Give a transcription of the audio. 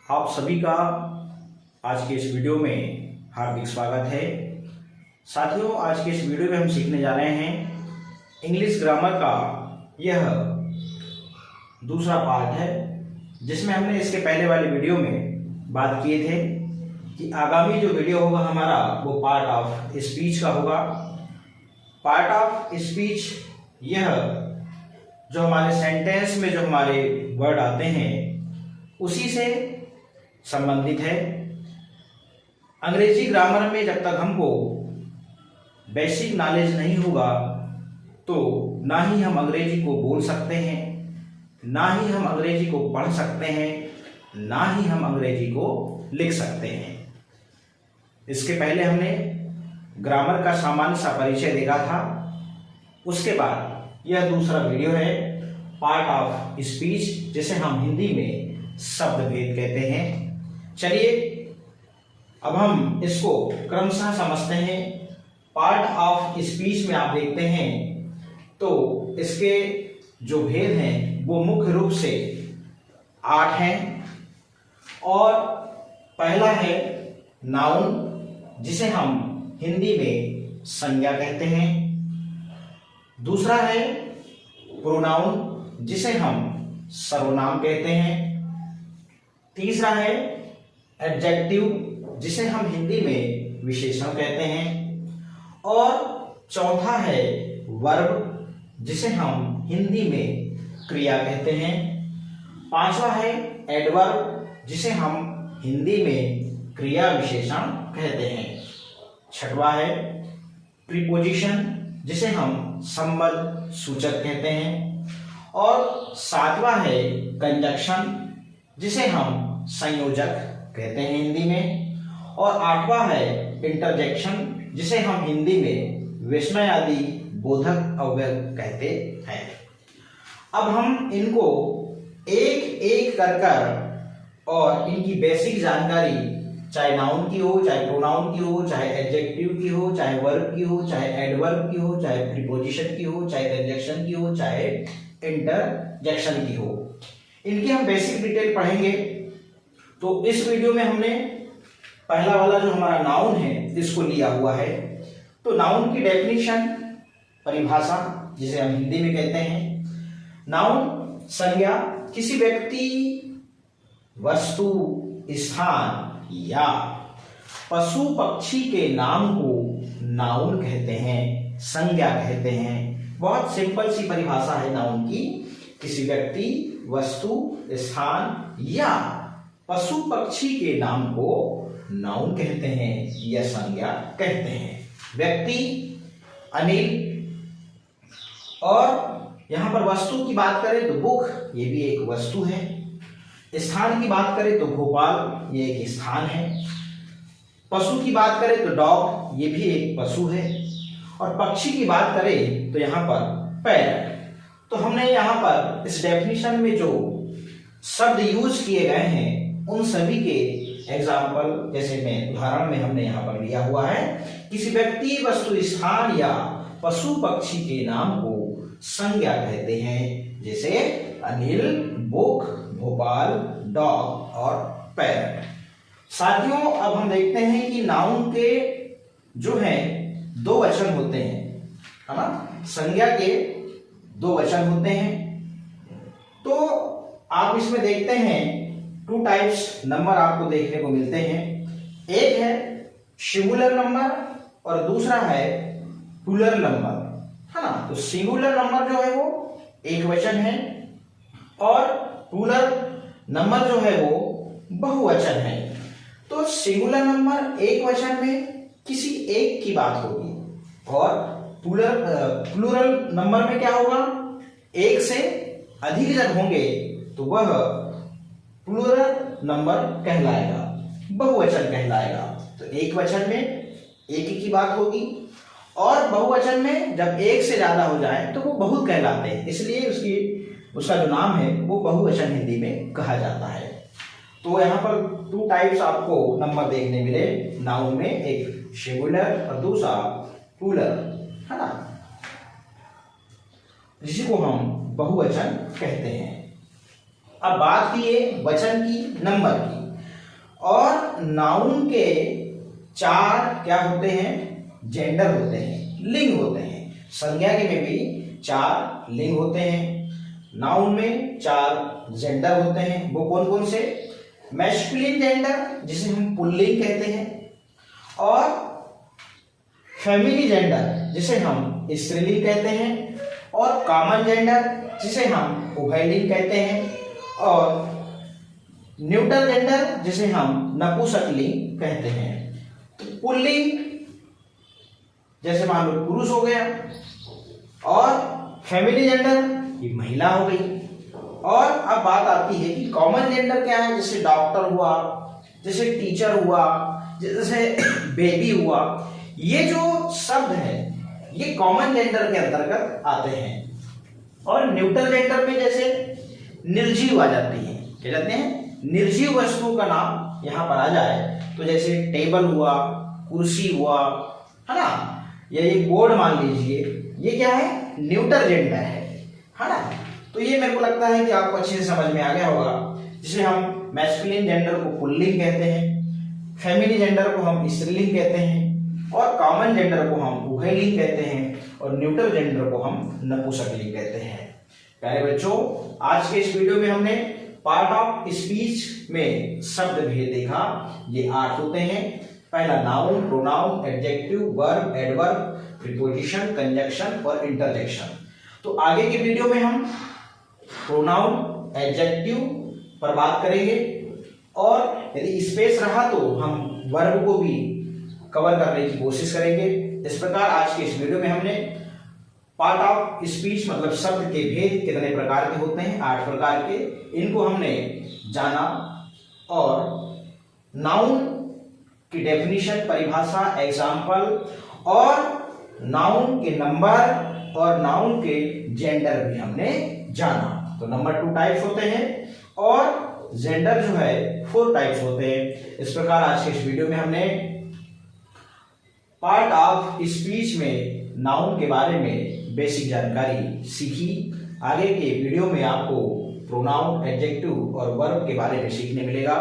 आप सभी का आज के इस वीडियो में हार्दिक स्वागत है। साथियों, आज के इस वीडियो में हम सीखने जा रहे हैं इंग्लिश ग्रामर का यह दूसरा पार्ट है, जिसमें हमने इसके पहले वाले वीडियो में बात किए थे कि आगामी जो वीडियो होगा हमारा वो पार्ट ऑफ स्पीच का होगा। पार्ट ऑफ स्पीच यह जो हमारे सेंटेंस में जो हमारे वर्ड आते हैं उसी से संबंधित है। अंग्रेजी ग्रामर में जब तक हमको बेसिक नॉलेज नहीं होगा तो ना ही हम अंग्रेजी को बोल सकते हैं, ना ही हम अंग्रेजी को पढ़ सकते हैं, ना ही हम अंग्रेजी को लिख सकते हैं। इसके पहले हमने ग्रामर का सामान्य सा परिचय देखा था। उसके बाद यह दूसरा वीडियो है पार्ट ऑफ स्पीच, जिसे हम हिंदी में शब्द भेद कहते हैं। चलिए अब हम इसको क्रमशः समझते हैं। पार्ट ऑफ स्पीच में आप देखते हैं तो इसके जो भेद हैं वो मुख्य रूप से 8 हैं। और पहला है नाउन, जिसे हम हिंदी में संज्ञा कहते हैं। दूसरा है प्रोनाउन, जिसे हम सर्वनाम कहते हैं। तीसरा है एडजेक्टिव, जिसे हम हिंदी में विशेषण कहते हैं। और चौथा है वर्ब, जिसे हम हिंदी में क्रिया कहते हैं। पांचवा है एडवर्ब, जिसे हम हिंदी में क्रिया विशेषण कहते हैं। छठवां है प्रीपोजिशन, जिसे हम संबंध सूचक कहते हैं। और सातवां है कंजक्शन, जिसे हम संयोजक कहते हैं हिंदी में। और आठवां है इंटरजेक्शन, जिसे हम हिंदी में विस्मय आदि बोधक अव्यय कहते हैं। अब हम इनको एक एक कर और इनकी बेसिक जानकारी, चाहे नाउन की हो, चाहे प्रोनाउन की हो, चाहे एडजेक्टिव की हो, चाहे वर्ब की हो, चाहे एडवर्ब की हो, चाहे प्रीपोजिशन की हो, चाहे कंजक्शन की हो, चाहे इंटरजेक्शन की हो, इनकी हम बेसिक डिटेल पढ़ेंगे। तो इस वीडियो में हमने पहला वाला जो हमारा नाउन है इसको लिया हुआ है। तो नाउन की डेफिनेशन, परिभाषा, जिसे हम हिंदी में कहते हैं। नाउन संज्ञा, किसी व्यक्ति, वस्तु, स्थान या पशु पक्षी के नाम को नाउन कहते हैं, संज्ञा कहते हैं। बहुत सिंपल सी परिभाषा है नाउन की। किसी व्यक्ति, वस्तु, स्थान या पशु पक्षी के नाम को नाउन कहते हैं या संज्ञा कहते हैं। व्यक्ति अनिल, और यहां पर वस्तु की बात करें तो बुक, ये भी एक वस्तु है। स्थान की बात करें तो भोपाल, ये एक स्थान है। पशु की बात करें तो डॉग, ये भी एक पशु है। और पक्षी की बात करें तो यहां पर पैरट। तो हमने यहां पर इस डेफिनेशन में जो शब्द यूज किए गए हैं उन सभी के एग्जाम्पल, जैसे में उदाहरण में हमने यहां पर लिया हुआ है। किसी व्यक्ति, वस्तु, स्थान या पशु पक्षी के नाम को संज्ञा कहते हैं, जैसे अनिल, बुक, भोपाल, डॉग और पैरट। साथियों, अब हम देखते हैं कि नाउन के जो है 2 वचन होते हैं, है ना। संज्ञा के 2 वचन होते हैं। तो आप इसमें देखते हैं 2 टाइप्स नंबर आपको देखने को मिलते हैं। एक है सिंगुलर नंबर और दूसरा है प्लूरल नंबर, है ना। तो सिंगुलर नंबर जो है वो एक वचन है और प्लूरल नंबर जो है वो बहुवचन है। तो सिंगुलर नंबर एक वचन में किसी एक की बात होगी और प्लूरल नंबर में क्या होगा, एक से अधिक जब होंगे तो वह प्लूरल नंबर कहलाएगा, बहुवचन कहलाएगा। तो एक वचन में एक ही की बात होगी और बहुवचन में जब एक से ज्यादा हो जाए तो वो बहुत कहलाते हैं, इसलिए उसका जो नाम है वो बहुवचन हिंदी में कहा जाता है। तो यहाँ पर 2 टाइप्स आपको नंबर देखने मिले नाउन में, एक सिंगुलर और दूसरा प्लूरल, है ना, जिसको हम बहुवचन कहते हैं। अब बात की है वचन की, नंबर की। और नाउन के 4 क्या होते हैं, जेंडर होते हैं, लिंग होते हैं। संज्ञा के में भी 4 लिंग होते हैं, नाउन में 4 जेंडर होते हैं। वो कौन कौन से? मैस्कुलिन जेंडर जिसे हम पुल्लिंग कहते हैं, और फेमिनिन जेंडर जिसे हम स्त्रीलिंग कहते हैं, और कॉमन जेंडर जिसे हम उभयलिंग कहते हैं, और न्यूट्रल जेंडर जिसे हम नपुंसकलिंग कहते हैं। तो पुल्लिंग जैसे मान लो पुरुष हो गया, और फेमिनिन जेंडर ये महिला हो गई। और अब बात आती है कि कॉमन जेंडर क्या है, जैसे डॉक्टर हुआ, जैसे टीचर हुआ, जैसे बेबी हुआ। ये जो शब्द है ये कॉमन जेंडर के अंतर्गत आते हैं। और न्यूट्रल जेंडर में जैसे निर्जीव आ जाती है, क्या जाते हैं, निर्जीव वस्तुओं का नाम यहां पर आ जाए तो जैसे टेबल हुआ, कुर्सी हुआ, है ना, या ये बोर्ड मान लीजिए, ये क्या है, न्यूट्रल जेंडर है ना। तो ये मेरे को लगता है कि आपको अच्छे से समझ में आ गया होगा। जिसे हम मैस्कुलिन जेंडर को पुल्लिंग कहते हैं, फेमिनिन जेंडर को हम स्त्रीलिंग कहते हैं, और कॉमन जेंडर को हम उभयलिंग कहते हैं, और न्यूट्रल जेंडर को हम नपुंसकलिंग कहते हैं। प्यारे बच्चों, आज के इस वीडियो में हमने पार्ट ऑफ स्पीच में शब्द भेद देखा। ये 8 होते हैं। पहला noun, pronoun, adjective, verb, adverb, preposition, conjunction और इंटरजेक्शन। तो आगे के वीडियो में हम प्रोनाउन, एडजेक्टिव पर बात करेंगे, और यदि स्पेस रहा तो हम वर्ब को भी कवर करने की कोशिश करेंगे। इस प्रकार आज के इस वीडियो में हमने पार्ट ऑफ स्पीच मतलब शब्द के भेद कितने प्रकार के होते हैं, 8 प्रकार के, इनको हमने जाना। और नाउन की डेफिनेशन, परिभाषा, एग्जाम्पल, और नाउन के नंबर और नाउन के जेंडर भी हमने जाना। तो नंबर 2 टाइप्स होते हैं, और जेंडर जो है 4 टाइप्स होते हैं। इस प्रकार आज के इस वीडियो में हमने पार्ट ऑफ स्पीच में नाउन के बारे में बेसिक जानकारी सीखी। आगे के वीडियो में आपको प्रोनाउन, एडजेक्टिव और वर्ब के बारे में सीखने मिलेगा।